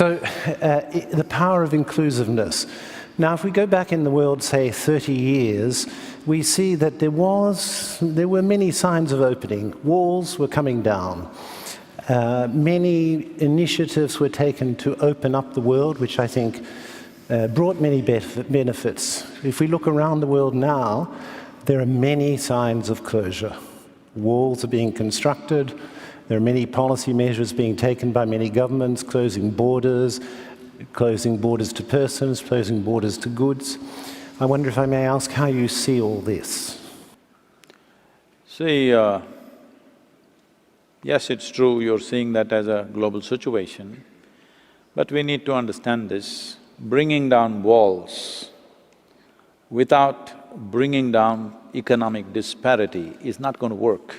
So, the power of inclusiveness. Now, if we go back in the world, say, 30 years, we see that there were many signs of opening. Walls were coming down. Many initiatives were taken to open up the world, which I think brought many benefits. If we look around the world now, there are many signs of closure. Walls are being constructed. There are many policy measures being taken by many governments, closing borders to persons, closing borders to goods. I wonder if I may ask how you see all this. See, yes, it's true, you're seeing that as a global situation, but we need to understand this. Bringing down walls without bringing down economic disparity is not going to work.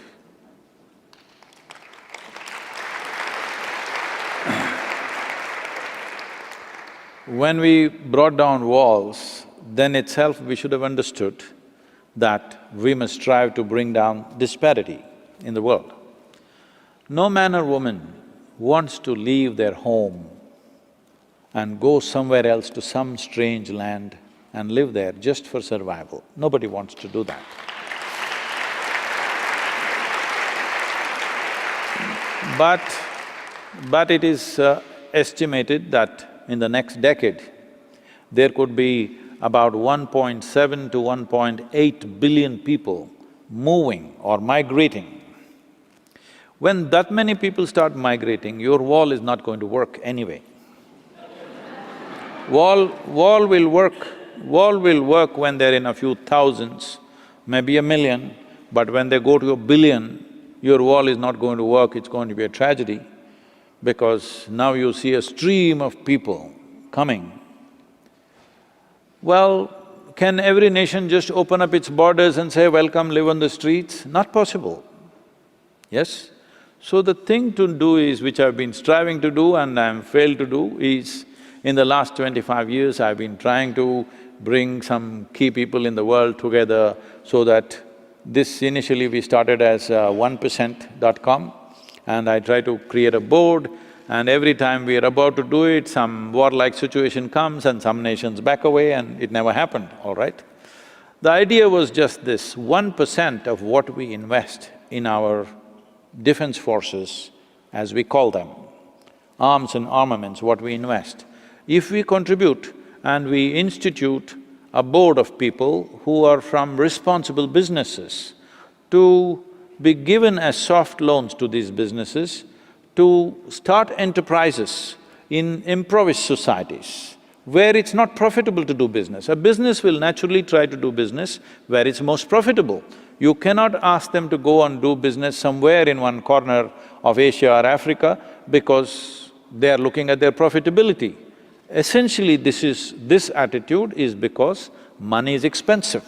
When we brought down walls, then itself we should have understood that we must strive to bring down disparity in the world. No man or woman wants to leave their home and go somewhere else to some strange land and live there just for survival. Nobody wants to do that. But it is estimated that in the next decade, there could be about 1.7 to 1.8 billion people moving or migrating. When that many people start migrating, your wall is not going to work anyway. Wall will work when they're in a few thousands, maybe a million, but when they go to a billion, your wall is not going to work, it's going to be a tragedy, because now you see a stream of people coming. Well, can every nation just open up its borders and say, welcome, live on the streets? Not possible, yes? So the thing to do is, which I've been striving to do and I'm failed to do, is in the last 25 years I've been trying to bring some key people in the world together so that this initially we started as 1%.com, and I try to create a board, and every time we are about to do it, some warlike situation comes and some nations back away and it never happened, all right? The idea was just this: 1% of what we invest in our defense forces, as we call them, arms and armaments, what we invest, if we contribute and we institute a board of people who are from responsible businesses to be given as soft loans to these businesses to start enterprises in impoverished societies where it's not profitable to do business. A business will naturally try to do business where it's most profitable. You cannot ask them to go and do business somewhere in one corner of Asia or Africa because they are looking at their profitability. Essentially, this attitude is because money is expensive.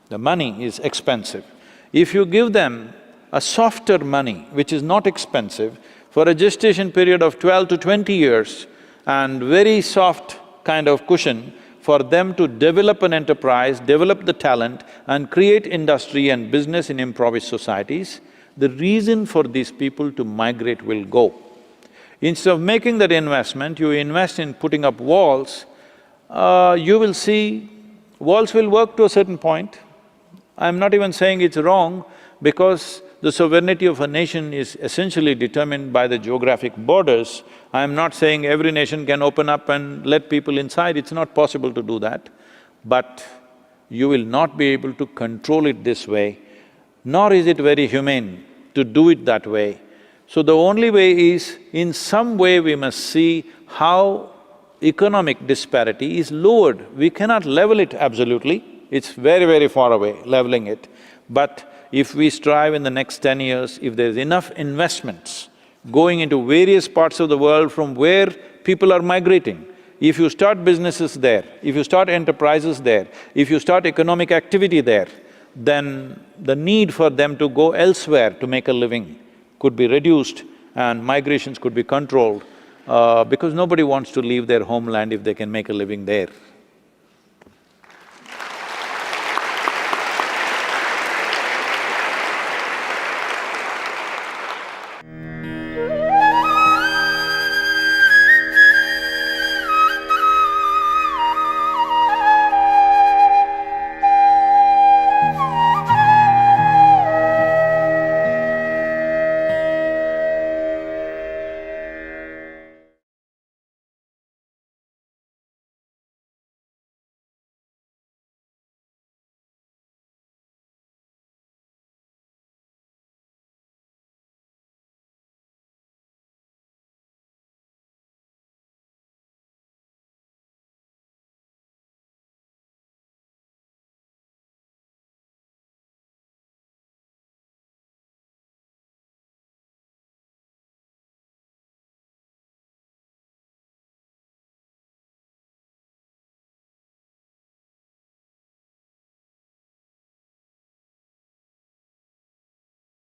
The money is expensive. If you give them a softer money, which is not expensive, for a gestation period of 12 to 20 years and very soft kind of cushion for them to develop an enterprise, develop the talent and create industry and business in impoverished societies, the reason for these people to migrate will go. Instead of making that investment, you invest in putting up walls, you will see walls will work to a certain point. I'm not even saying it's wrong, because the sovereignty of a nation is essentially determined by the geographic borders. I'm not saying every nation can open up and let people inside, it's not possible to do that. But you will not be able to control it this way, nor is it very humane to do it that way. So the only way is, in some way we must see how economic disparity is lowered. We cannot level it absolutely, it's very, very far away, leveling it. But if we strive in the next 10 years, if there's enough investments going into various parts of the world from where people are migrating, if you start businesses there, if you start enterprises there, if you start economic activity there, then the need for them to go elsewhere to make a living could be reduced and migrations could be controlled, because nobody wants to leave their homeland if they can make a living there.